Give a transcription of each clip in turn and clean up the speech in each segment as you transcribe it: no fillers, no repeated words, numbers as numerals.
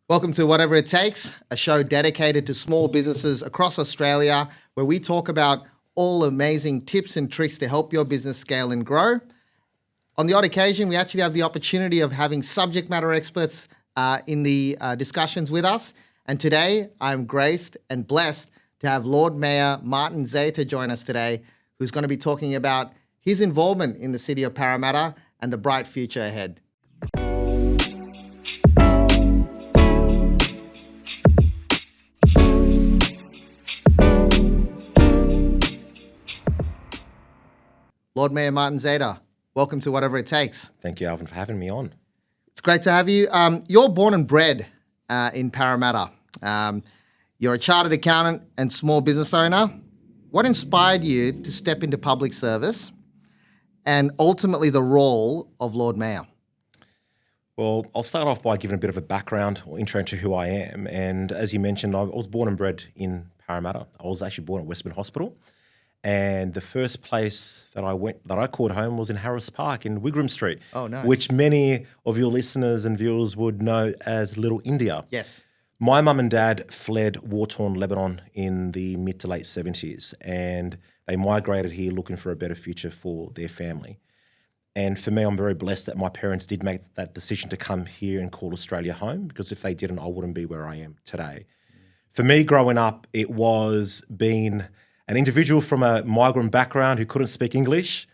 Welcome to Whatever It Takes, a show dedicated to small businesses across Australia, where we talk about all amazing tips and tricks to help your business scale and grow. On the odd occasion, we actually have the opportunity of having subject matter experts in the discussions with us. And today, I'm graced and blessed to have Lord Mayor Martin Zaiter join us today, who's going to be talking about his involvement in the City of Parramatta and the bright future ahead. Lord Mayor Martin Zaiter, welcome to Whatever It Takes. Thank you, Alvin, for having me on. It's great to have you. You're born and bred in Parramatta. You're a chartered accountant and small business owner. What inspired you to step into public service and ultimately the role of Lord Mayor? Well, I'll start off by giving a bit of a background or intro into who I am. And as you mentioned, I was born and bred in Parramatta. I was actually born at Western Hospital. And the first place that I called home was in Harris Park in Wigram Street. Oh, nice. Which many of your listeners and viewers would know as Little India. Yes. My mum and dad fled war-torn Lebanon in the mid to late 70s, and they migrated here looking for a better future for their family. And for me, I'm very blessed that my parents did make that decision to come here and call Australia home, because if they didn't, I wouldn't be where I am today. For me, growing up, it was being an individual from a migrant background who couldn't speak English.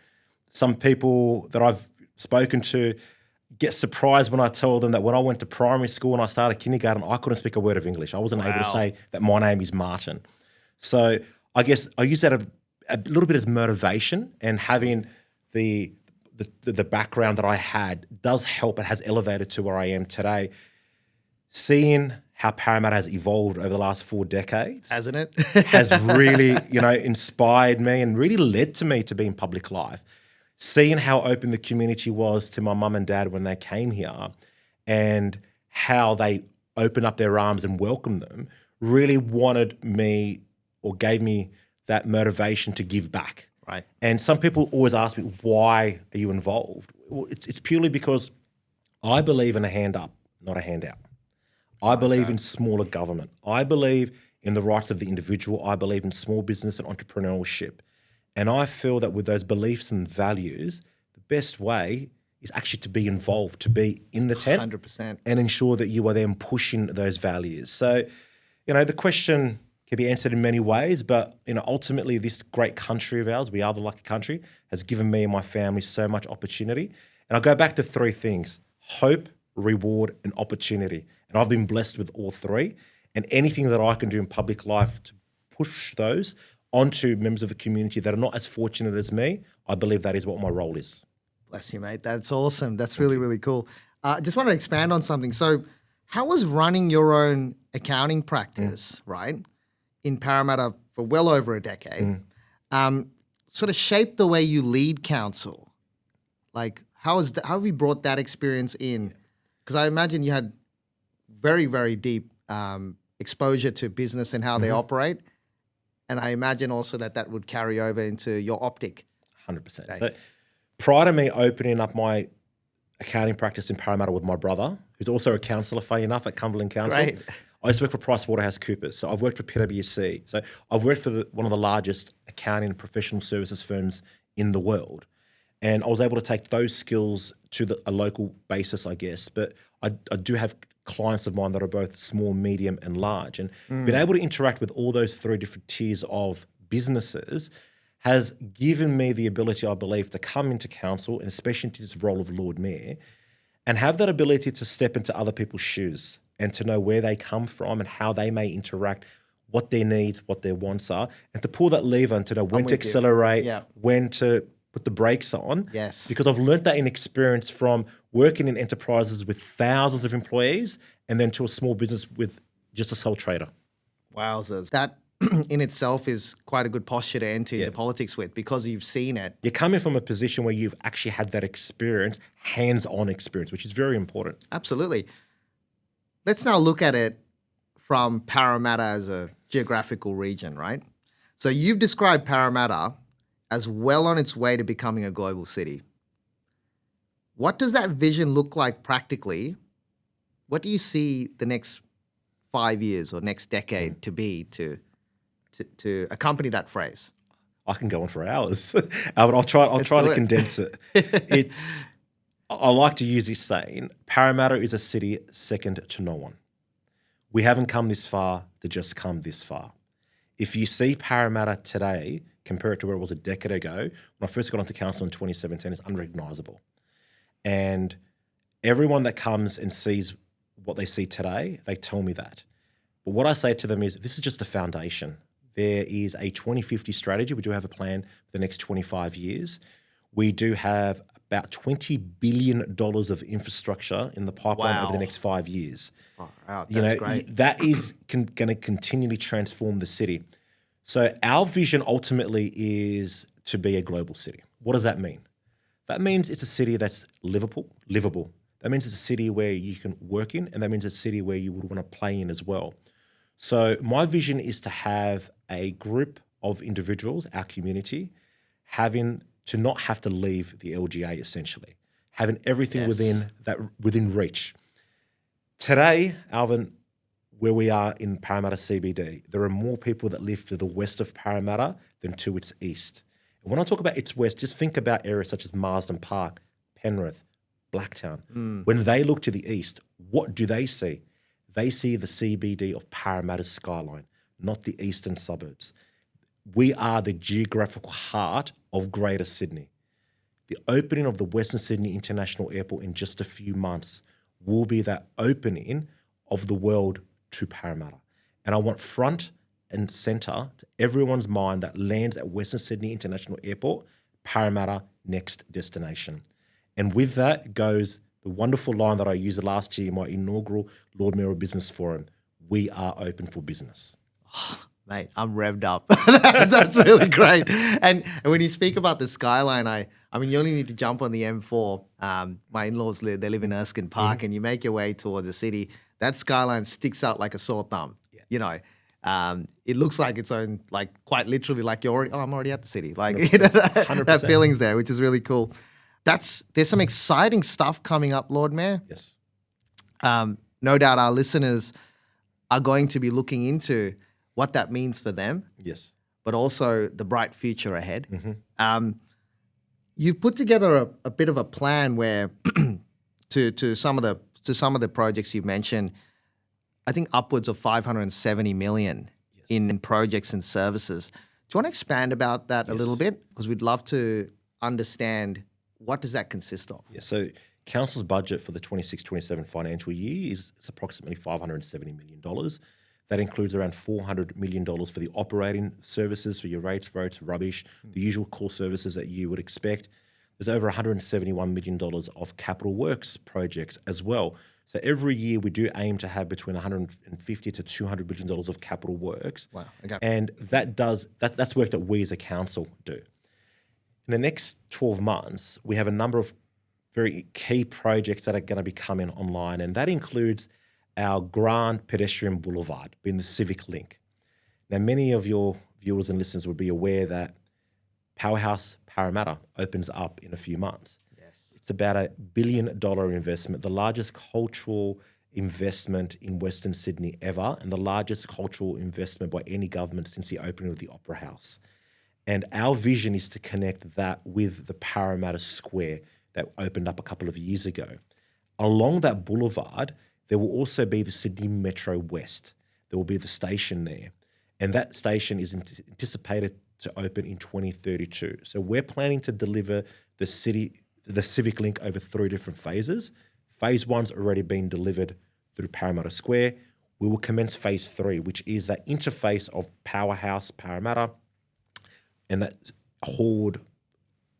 Some people that I've spoken to get surprised when I tell them that when I went to primary school and I started kindergarten, I couldn't speak a word of English. I wasn't able to say that my name is Martin. So I guess I use that a little bit as motivation, and having the background that I had does help. It has elevated to where I am today. Seeing how Parramatta has evolved over the last 4 decades. Hasn't it? has really, inspired me and really led to me to be in public life. Seeing how open the community was to my mum and dad when they came here, and how they opened up their arms and welcomed them, really wanted me, or gave me that motivation to give back. Right. And some people always ask me, why are you involved? Well, it's purely because I believe in a hand up, not a handout. I believe in smaller government. I believe in the rights of the individual. I believe in small business and entrepreneurship. And I feel that with those beliefs and values, the best way is actually to be involved, to be in the tent 100%. and ensure that you are then pushing those values. So, the question can be answered in many ways, but, ultimately this great country of ours, we are the lucky country, has given me and my family so much opportunity. And I'll go back to 3 things: hope, reward, and opportunity. And I've been blessed with all 3. And anything that I can do in public life to push those onto members of the community that are not as fortunate as me, I believe that is what my role is. Bless you, mate. That's awesome. That's really, really cool. Just want to expand on something. So how was running your own accounting practice, right, in Parramatta for well over a decade, sort of shaped the way you lead council? Like, how have you brought that experience in? Because I imagine you had very, very deep exposure to business and how they operate. And I imagine also that would carry over into your optic. 100%. Right. So prior to me opening up my accounting practice in Parramatta with my brother, who's also a councillor, funny enough, at Cumberland Council, Great. I used to work for PricewaterhouseCoopers. So I've worked for PwC. So I've worked for one of the largest accounting and professional services firms in the world. And I was able to take those skills to a local basis, I guess. But I do have clients of mine that are both small, medium, and large. And being able to interact with all those 3 different tiers of businesses has given me the ability, I believe, to come into council, and especially into this role of Lord Mayor, and have that ability to step into other people's shoes and to know where they come from and how they may interact, what their needs, what their wants are, and to pull that lever and to know when to accelerate, when to put the brakes on. Yes. Because I've learned that in experience from working in enterprises with thousands of employees, and then to a small business with just a sole trader. Wowzers. That in itself is quite a good posture to enter into politics with, because you've seen it. You're coming from a position where you've actually had that experience, hands-on experience, which is very important. Absolutely. Let's now look at it from Parramatta as a geographical region, right? So you've described Parramatta as well on its way to becoming a global city. What does that vision look like practically? What do you see the next 5 years or next decade to be to accompany that phrase? I can go on for hours. I'll try to condense it. I like to use this saying, Parramatta is a city second to no one. We haven't come this far to just come this far. If you see Parramatta today, compare it to where it was a decade ago, when I first got onto council in 2017, it's unrecognisable. And everyone that comes and sees what they see today, they tell me that. But what I say to them is, this is just a foundation. There is a 2050 strategy. We do have a plan for the next 25 years. We do have about $20 billion of infrastructure in the pipeline over the next 5 years. Oh, wow, that's great. That is going to continually transform the city. So our vision ultimately is to be a global city. What does that mean? That means it's a city that's livable. That means it's a city where you can work in, and that means it's a city where you would want to play in as well. So my vision is to have a group of individuals, our community, having to not have to leave the LGA essentially, having everything within reach. Today, Alvin, where we are in Parramatta CBD, there are more people that live to the west of Parramatta than to its east. And when I talk about its west, just think about areas such as Marsden Park, Penrith, Blacktown. When they look to the east, what do they see? They see the CBD of Parramatta's skyline, not the eastern suburbs. We are the geographical heart of Greater Sydney. The opening of the Western Sydney International Airport in just a few months will be that opening of the world to Parramatta. And I want front and centre to everyone's mind that lands at Western Sydney International Airport, Parramatta, next destination. And with that goes the wonderful line that I used last year in my inaugural Lord Mayor Business Forum: we are open for business. Mate, I'm revved up. That's really great. And when you speak about the skyline, I mean, you only need to jump on the M4. My in-laws they live in Erskine Park, and you make your way towards the city. That skyline sticks out like a sore thumb. Yeah. You know, it looks like its own, like quite literally, like you're already. Oh, I'm already at the city. Like you know, that feeling's there, which is really cool. There's some exciting stuff coming up, Lord Mayor. Yes. No doubt our listeners are going to be looking into what that means for them. Yes. But also the bright future ahead. Mm-hmm. You've put together a bit of a plan where to some of the projects you've mentioned, I think upwards of 570 million in projects and services. Do you want to expand about that a little bit? Because we'd love to understand what does that consist of? Yeah, so council's budget for the 26-27 financial year is approximately $570 million. That includes around $400 million for the operating services, for your rates, roads, rubbish, the usual core services that you would expect. There's over $171 million of capital works projects as well. So every year we do aim to have between $150 to $200 million of capital works. Wow. Okay. And that's work that we as a council do. In the next 12 months, we have a number of very key projects that are going to be coming online, and that includes our Grand Pedestrian Boulevard, being the Civic Link. Now, many of your viewers and listeners would be aware that Powerhouse Parramatta opens up in a few months. Yes. It's about $1 billion investment, the largest cultural investment in Western Sydney ever, and the largest cultural investment by any government since the opening of the Opera House. And our vision is to connect that with the Parramatta Square that opened up a couple of years ago. Along that boulevard, there will also be the Sydney Metro West. There will be the station there. And that station is anticipated to open in 2032. So we're planning to deliver the Civic Link over 3 different phases. Phase 1's already been delivered through Parramatta Square. We will commence phase 3, which is that interface of Powerhouse Parramatta and that Horde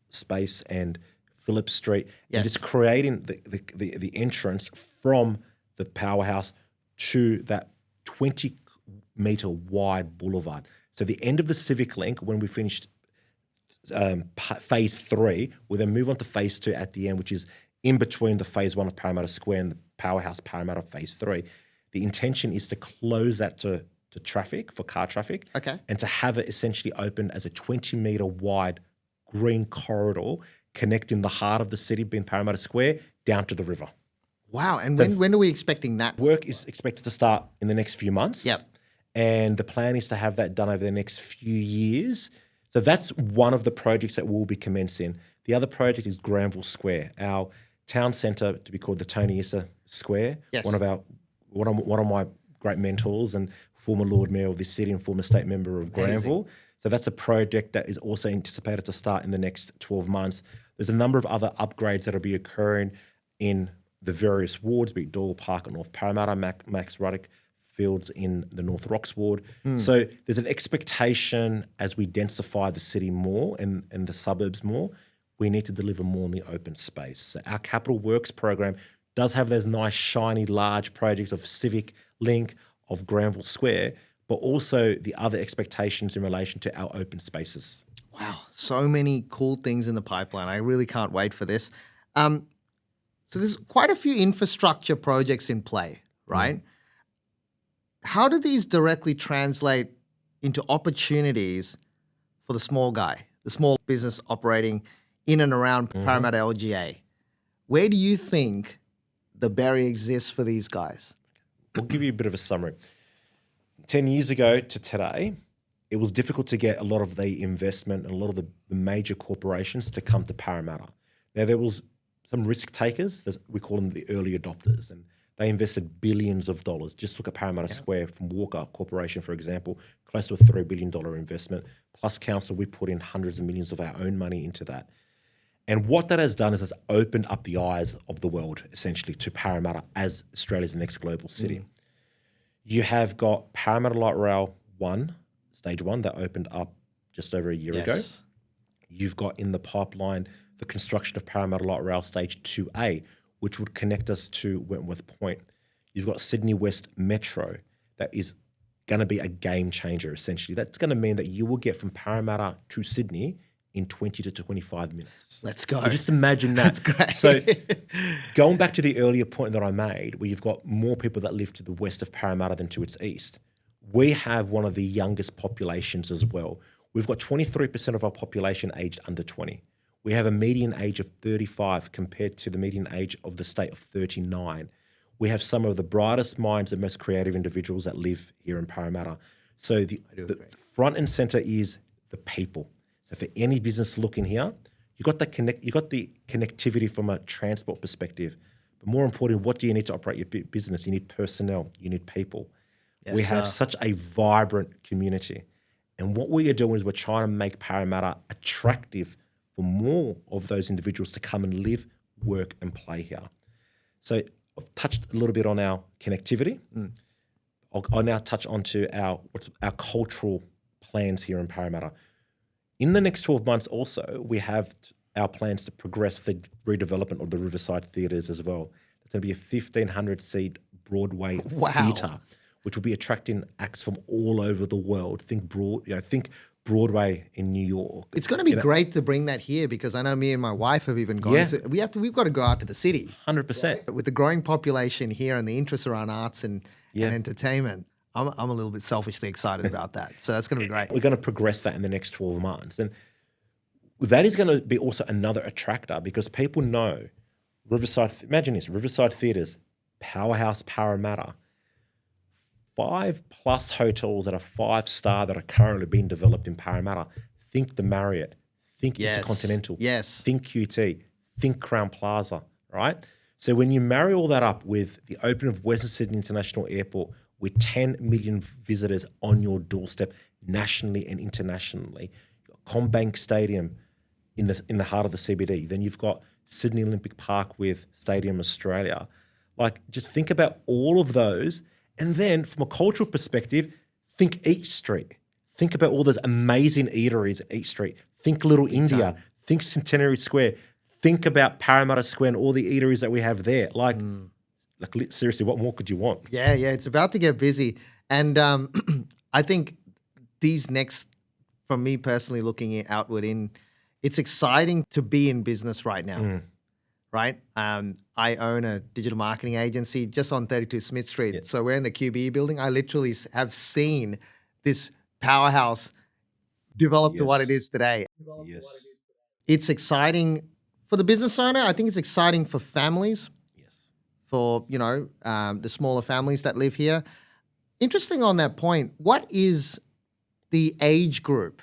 space and Phillip Street, and just creating the entrance from the Powerhouse to that 20-metre wide boulevard. So the end of the Civic Link, when we finished phase 3, we'll then move on to phase 2 at the end, which is in between the phase 1 of Parramatta Square and the Powerhouse Parramatta phase 3. The intention is to close that to traffic, for car traffic, and to have it essentially open as a 20-metre wide green corridor connecting the heart of the city, being Parramatta Square, down to the river. Wow. And when are we expecting that? Work is expected to start in the next few months. Yep. And the plan is to have that done over the next few years. So that's one of the projects that we'll be commencing. The other project is Granville Square, our town centre to be called the Tony Issa Square. Yes. One of my great mentors and former Lord Mayor of this city and former state member of Granville. So that's a project that is also anticipated to start in the next 12 months. There's a number of other upgrades that will be occurring in the various wards, be it Doyle Park at North Parramatta, Max Ruddock Fields in the North Rocks ward. So there's an expectation as we densify the city more and the suburbs more, we need to deliver more in the open space. So our capital works program does have those nice, shiny, large projects of Civic Link, of Granville Square, but also the other expectations in relation to our open spaces. Wow. So many cool things in the pipeline. I really can't wait for this. So there's quite a few infrastructure projects in play, right? How do these directly translate into opportunities for the small guy, the small business operating in and around Parramatta LGA? Where do you think the barrier exists for these guys? I'll give you a bit of a summary. 10 years ago to today, it was difficult to get a lot of the investment and a lot of the major corporations to come to Parramatta. Now, there was some risk takers, we call them the early adopters, and they invested billions of dollars. Just look at Parramatta Square from Walker Corporation, for example, close to a $3 billion investment. Plus council, we put in hundreds of millions of our own money into that. And what that has done is it's opened up the eyes of the world, essentially, to Parramatta as Australia's next global city. You have got Parramatta Light Rail 1, Stage 1, that opened up just over a year ago. You've got in the pipeline the construction of Parramatta Light Rail Stage 2A, which would connect us to Wentworth Point. You've got Sydney West Metro that is going to be a game changer, essentially. That's going to mean that you will get from Parramatta to Sydney in 20 to 25 minutes. Let's go. So just imagine that. That's great. So going back to the earlier point that I made, where you've got more people that live to the west of Parramatta than to its east, we have one of the youngest populations as well. We've got 23% of our population aged under 20. We have a median age of 35 compared to the median age of the state of 39. We have some of the brightest minds and most creative individuals that live here in Parramatta. So the front and center is the people. So for any business looking here, you got the connectivity from a transport perspective. But more importantly, what do you need to operate your business? You need personnel. You need people. Yes, we have such a vibrant community. And what we are doing is we're trying to make Parramatta attractive for more of those individuals to come and live, work and play here. So I've touched a little bit on our connectivity. I'll now touch onto our cultural plans here in Parramatta. In the next 12 months also, we have our plans to progress the redevelopment of the Riverside Theatres as well. It's going to be a 1,500-seat Broadway theatre, which will be attracting acts from all over the world. Think Broadway in New York. It's going to be great to bring that here because I know me and my wife have even gone to. We've got to go out to the city. 100%. Right? With the growing population here and the interest around arts and entertainment, I'm a little bit selfishly excited about that. So that's going to be great. We're going to progress that in the next 12 months. And that is going to be also another attractor because people know Riverside, imagine this, Riverside Theatres, Powerhouse Parramatta, 5+ hotels that are 5-star that are currently being developed in Parramatta. Think the Marriott, think Intercontinental, think QT, think Crown Plaza, right? So when you marry all that up with the opening of Western Sydney International Airport with 10 million visitors on your doorstep nationally and internationally, Combank Stadium in the heart of the CBD, then you've got Sydney Olympic Park with Stadium Australia. Like just think about all of those. And then from a cultural perspective, think East Street. Think about all those amazing eateries at East Street. Think Little India. Think Centenary Square. Think about Parramatta Square and all the eateries that we have there. Like seriously, what more could you want? Yeah, it's about to get busy. And I think these next, from me personally looking outward in, it's exciting to be in business right now. Right? I own a digital marketing agency just on 32 Smith Street. Yeah. So we're in the QBE building. I literally have seen this powerhouse develop to what it is today. It's exciting for the business owner. I think it's exciting for families, for, the smaller families that live here. Interesting on that point, what is the age group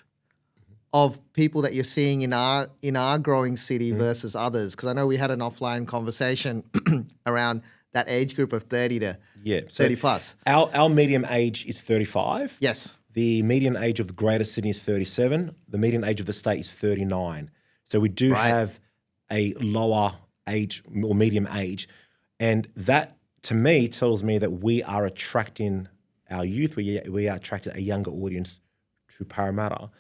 of people that you're seeing in our growing city versus others? Because I know we had an offline conversation around that age group of 30 to 30 plus. Our median age is 35. Yes. The median age of the Greater Sydney is 37. The median age of the state is 39. So we do have a lower age or medium age. And that, to me, tells me that we are attracting our youth. We are attracting a younger audience to Parramatta.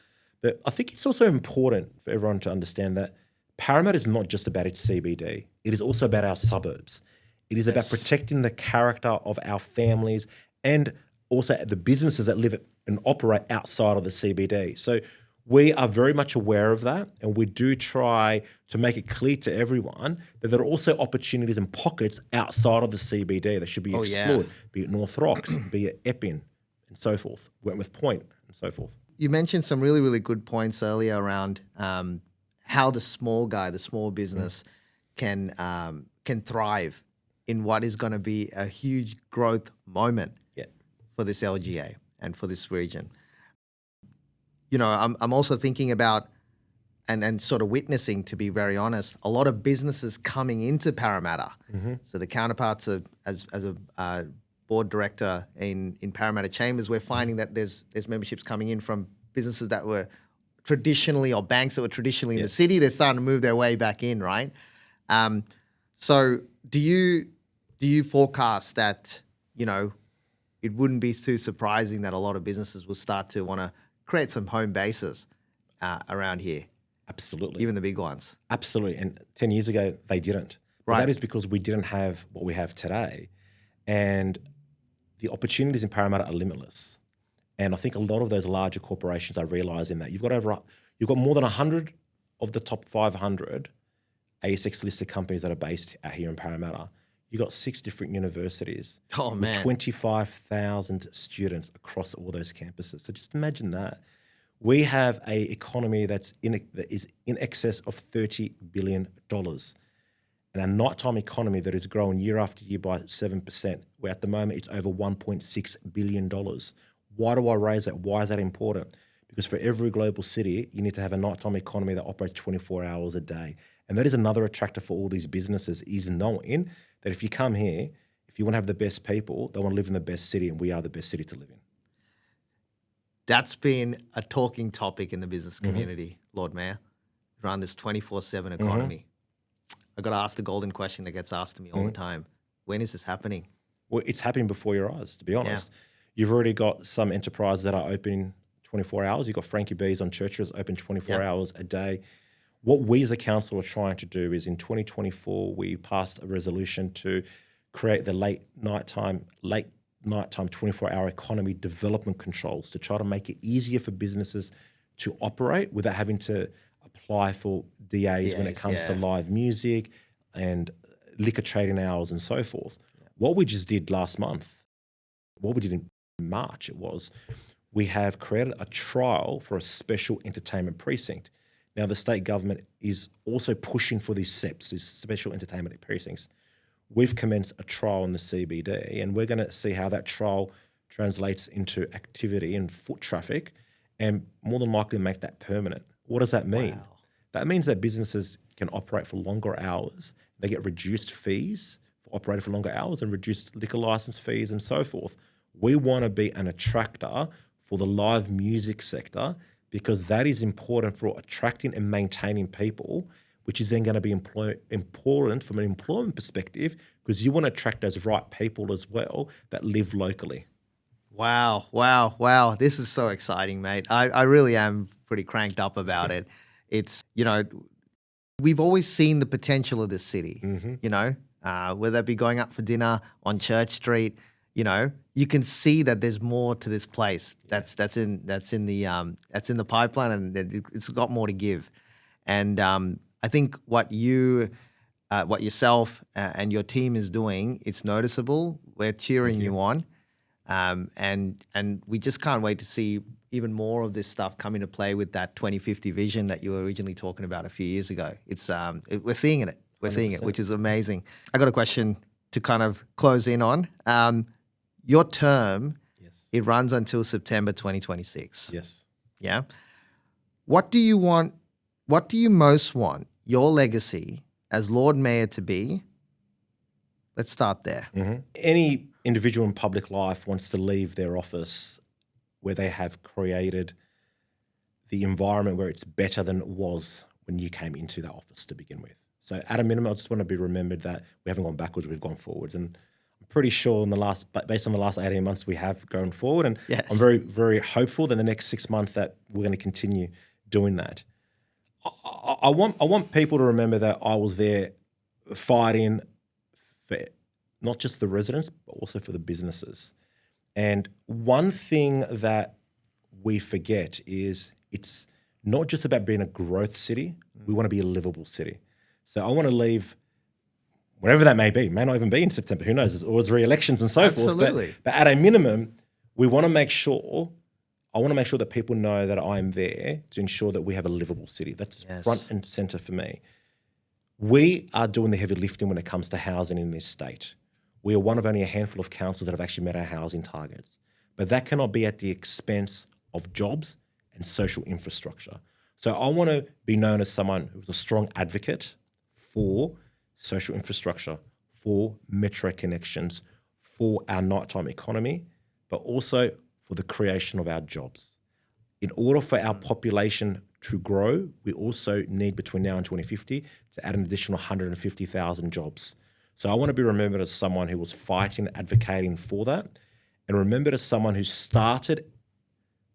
But I think it's also important for everyone to understand that Parramatta is not just about its CBD. It is also about our suburbs. It is about protecting the character of our families and also the businesses that live and operate outside of the CBD. So we are very much aware of that, and we do try to make it clear to everyone that there are also opportunities and pockets outside of the CBD that should be explored, be it North Rocks, be it Epping, and so forth, Wentworth Point, and so forth. You mentioned some really, really good points earlier around how the small guy, the small business, can thrive in what is going to be a huge growth moment for this LGA and for this region. I'm also thinking about and sort of witnessing, to be very honest, a lot of businesses coming into Parramatta. So the counterparts as a board director in Parramatta Chambers, we're finding that there's memberships coming in from businesses that were traditionally, or banks that were traditionally in the city. They're starting to move their way back in, right? So do you forecast that, it wouldn't be too surprising that a lot of businesses will start to want to create some home bases around here? Absolutely. Even the big ones. Absolutely. And 10 years ago, they didn't. But that is because we didn't have what we have today. And the opportunities in Parramatta are limitless. And I think a lot of those larger corporations are realising that you've got more than 100 of the top 500 ASX-listed companies that are based out here in Parramatta. You've got 6 different universities with 25,000 students across all those campuses. So just imagine that. We have an economy that is in excess of $30 billion. And a nighttime economy that is growing year after year by 7%, where at the moment it's over $1.6 billion. Why do I raise that? Why is that important? Because for every global city, you need to have a nighttime economy that operates 24 hours a day. And that is another attractor for all these businesses, is knowing that if you come here, if you want to have the best people, they want to live in the best city, and we are the best city to live in. That's been a talking topic in the business community, Lord Mayor, around this 24/7 economy. I got to ask the golden question that gets asked to me all the time. When is this happening? Well, it's happening before your eyes, to be honest. You've already got some enterprises that are open 24 hours. You've got Frankie B's on Churches open 24 hours a day. What we as a council are trying to do is in 2024, we passed a resolution to create the late nighttime 24-hour economy development controls to try to make it easier for businesses to operate without having to apply for DAs when it comes to live music and liquor trading hours and so forth. What we just did last month, what we did in March, we have created a trial for a special entertainment precinct. Now, the state government is also pushing for these SEPs, these special entertainment precincts. We've commenced a trial in the CBD, and we're going to see how that trial translates into activity and foot traffic, and more than likely make that permanent. What does that mean? Wow. That means that businesses can operate for longer hours. They get reduced fees for operating for longer hours and reduced liquor license fees and so forth. We want to be an attractor for the live music sector, because that is important for attracting and maintaining people, which is then going to be important from an employment perspective, because you want to attract those right people as well that live locally. Wow. This is so exciting, mate. I really am pretty cranked up about it. It's, we've always seen the potential of this city, whether it be going up for dinner on Church Street, you can see that there's more to this place that's in the pipeline, and it's got more to give. And I think what yourself and your team is doing, it's noticeable. We're cheering you on, and we just can't wait to see even more of this stuff come into play with that 2050 vision that you were originally talking about a few years ago. It's we're seeing it. We're 100%. Seeing it, which is amazing. I got a question to kind of close in on. Your term, Yes. it runs until September 2026. Yes. Yeah. What do you want? What do you most want your legacy as Lord Mayor to be? Let's start there. Any individual in public life wants to leave their office where they have created the environment where it's better than it was when you came into that office to begin with. So at a minimum, I just want to be remembered that we haven't gone backwards, we've gone forwards. And I'm pretty sure based on the last 18 months, we have gone forward. And Yes. I'm very, very hopeful that in the next 6 months that we're going to continue doing that. I want people to remember that I was there fighting for not just the residents, but also for the businesses. And one thing that we forget is it's not just about being a growth city. We want to be a livable city. So I want to leave, whatever that may be, may not even be in September, who knows, or it's re-elections and so Absolutely. forth. But at a minimum, I want to make sure that people know that I'm there to ensure that we have a livable city. That's Yes. front and center for me. We are doing the heavy lifting when it comes to housing in this state. We are one of only a handful of councils that have actually met our housing targets. But that cannot be at the expense of jobs and social infrastructure. So I want to be known as someone who's a strong advocate for social infrastructure, for metro connections, for our nighttime economy, but also for the creation of our jobs. In order for our population to grow, we also need between now and 2050 to add an additional 150,000 jobs. So I want to be remembered as someone who was fighting, advocating for that, and remembered as someone who started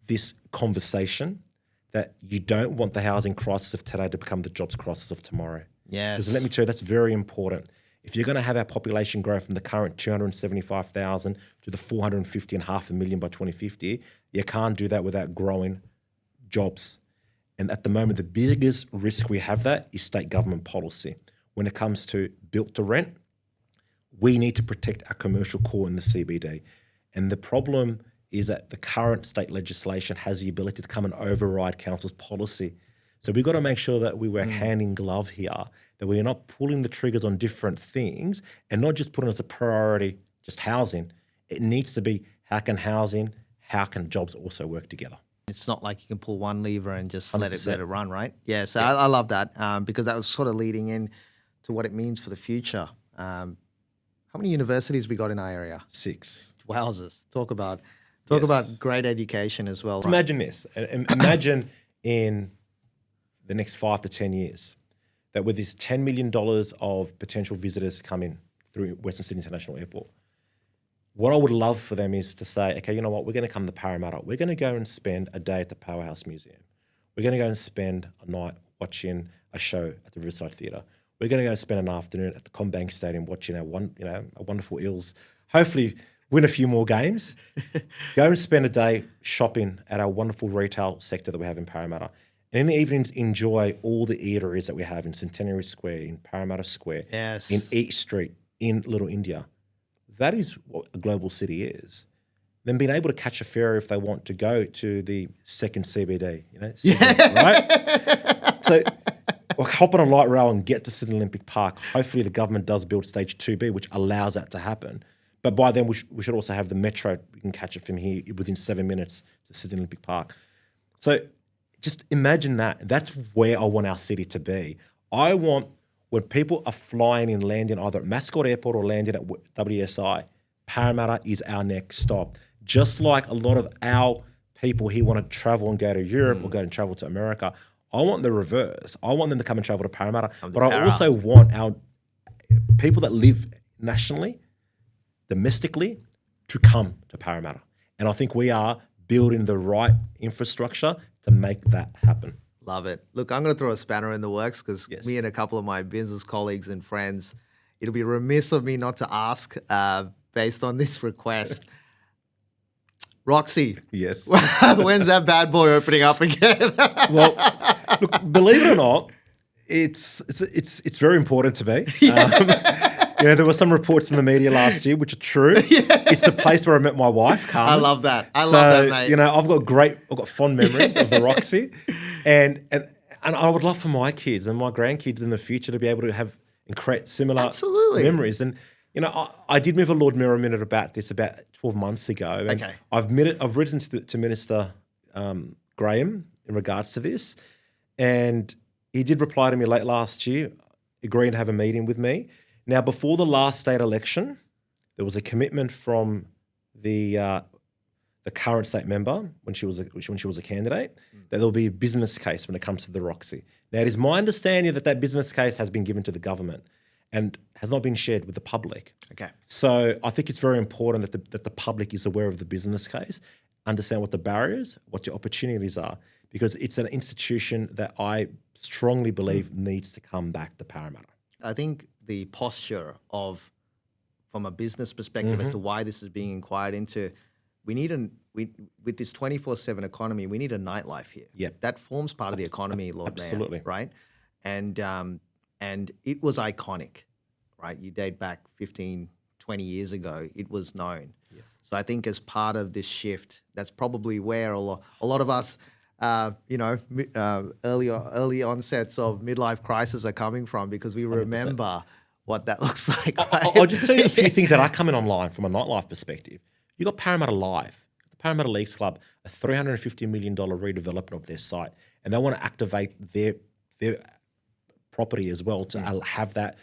this conversation that you don't want the housing crisis of today to become the jobs crisis of tomorrow. Yes. Because let me tell you, that's very important. If you're going to have our population grow from the current 275,000 to the 450.5 million by 2050, you can't do that without growing jobs. And at the moment, the biggest risk we have that is state government policy. When it comes to built to rent, we need to protect our commercial core in the CBD. And the problem is that the current state legislation has the ability to come and override council's policy. So we've got to make sure that we work hand in glove here, that we are not pulling the triggers on different things and not just putting as a priority just housing. It needs to be how can jobs also work together? It's not like you can pull one lever and just let 100%. it run, right? Yeah, so I love that because that was sort of leading in to what it means for the future. How many universities we got in our area? 6. Wowzers. Talk about great education as well. Imagine this. Imagine in the next 5 to 10 years that with this $10 million of potential visitors coming through Western Sydney International Airport, what I would love for them is to say, okay, you know what, we're going to come to Parramatta. We're going to go and spend a day at the Powerhouse Museum. We're going to go and spend a night watching a show at the Riverside Theatre. We're going to go and spend an afternoon at the Combank Stadium watching our wonderful Eels hopefully win a few more games. Go and spend a day shopping at our wonderful retail sector that we have in Parramatta. And in the evenings, enjoy all the eateries that we have in Centenary Square, in Parramatta Square, Yes. in East Street, in Little India. That is what a global city is. Then being able to catch a ferry if they want to go to the second CBD, Sydney, right? So we'll hop on a light rail and get to Sydney Olympic Park. Hopefully the government does build stage 2B, which allows that to happen. But by then we should also have the metro. We can catch it from here within 7 minutes to Sydney Olympic Park. So just imagine that. That's where I want our city to be. I want when people are flying and landing either at Mascot Airport or landing at WSI, Parramatta is our next stop. Just like a lot of our people here want to travel and go to Europe or go and travel to America, I want the reverse. I want them to come and travel to Parramatta. But I also want our people that live nationally, domestically, to come to Parramatta. And I think we are building the right infrastructure to make that happen. Love it. Look, I'm going to throw a spanner in the works because Yes. me and a couple of my business colleagues and friends, it'll be remiss of me not to ask based on this request. Roxy, Yes. when's that bad boy opening up again? Well, look, believe it or not, it's very important to me. There were some reports in the media last year which are true. It's the place where I met my wife, Carmen. I love that. I love that, mate. I've got fond memories of the Roxy, and I would love for my kids and my grandkids in the future to be able to have and create similar Absolutely. memories. And You know, I did move a Lord Mayor minute about this about 12 months ago. And Okay. I've written to Minister Graham in regards to this, and he did reply to me late last year, agreeing to have a meeting with me. Now, before the last state election, there was a commitment from the current state member when she was a candidate that there'll be a business case when it comes to the Roxy. Now, it is my understanding that that business case has been given to the government and has not been shared with the public. Okay. So I think it's very important that the public is aware of the business case, understand what the barriers, what your opportunities are, because it's an institution that I strongly believe needs to come back to Parramatta. I think the posture of, from a business perspective, as to why this is being inquired into, with this 24/7 economy, we need a nightlife here. Yep. That forms part of the economy, Lord Mayor. Absolutely. Right? And it was iconic, right? You date back 15, 20 years ago, it was known. Yeah. So I think as part of this shift, that's probably where a lot of us, early onsets of midlife crisis are coming from, because we remember what that looks like. Right? I'll just tell you a few things that are coming online from a nightlife perspective. You got Parramatta Live, the Parramatta Leagues Club, a $350 million redevelopment of their site, and they want to activate their property as well to have that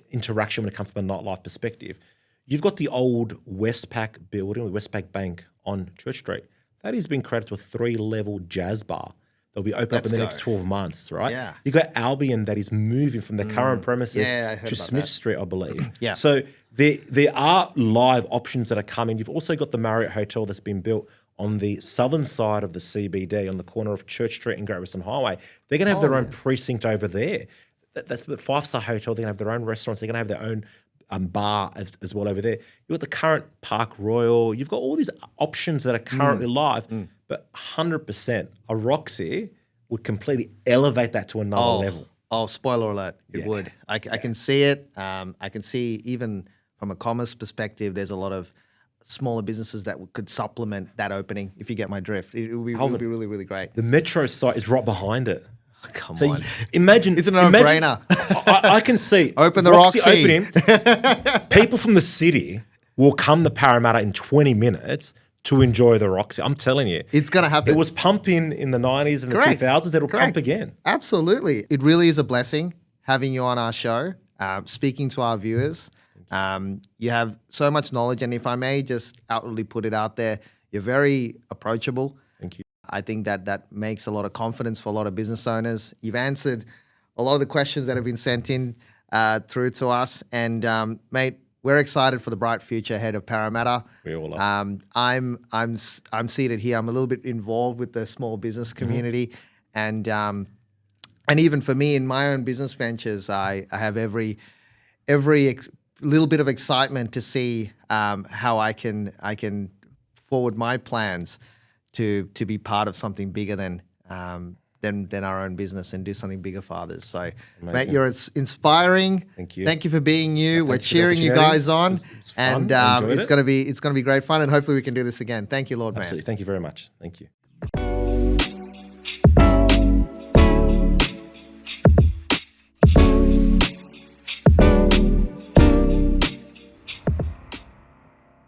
interaction when it comes from a nightlife perspective. You've got the old Westpac building, the Westpac Bank on Church Street. That has been created to a 3-level jazz bar. They'll be open up in the next 12 months, right? Yeah. You've got Albion that is moving from the current premises to Smith Street, I believe. Yeah. So there are live options that are coming. You've also got the Marriott Hotel that's been built on the southern side of the CBD on the corner of Church Street and Great Western Highway. They're going to have their own precinct over there. That's the 5-star hotel. They're going to have their own restaurants. They're going to have their own bar as well over there. You've got the current Park Royal. You've got all these options that are currently live. But 100%, a Roxy would completely elevate that to another level. Oh, spoiler alert, it would. I can see it. I can see, even from a commerce perspective, there's a lot of smaller businesses that could supplement that opening, if you get my drift. It would be really, really great. The Metro site is right behind it. Oh, come So on. imagine. It's a no-brainer. I can see. Open the Roxy. Opening. People from the city will come to Parramatta in 20 minutes to enjoy the Roxy. I'm telling you. It's going to happen. It was pumping in the 90s and Correct. the 2000s. It'll Correct. pump again. Absolutely. It really is a blessing having you on our show, speaking to our viewers. You have so much knowledge, and if I may just outwardly put it out there, you're very approachable. Thank you. I think that makes a lot of confidence for a lot of business owners. You've answered a lot of the questions that have been sent in through to us, and mate, we're excited for the bright future ahead of Parramatta. We all are. I'm seated here. I'm a little bit involved with the small business community, and even for me in my own business ventures, I have every little bit of excitement to see how I can forward my plans to be part of something bigger than our own business and do something bigger for others. So, mate, you're inspiring. Thank you. Thank you for being you. We're Thanks for the cheering you guys on, It's fun. and I enjoyed it's it. gonna be great fun. And hopefully we can do this again. Thank you, Lord Mayor. Absolutely. Thank you very much. Thank you.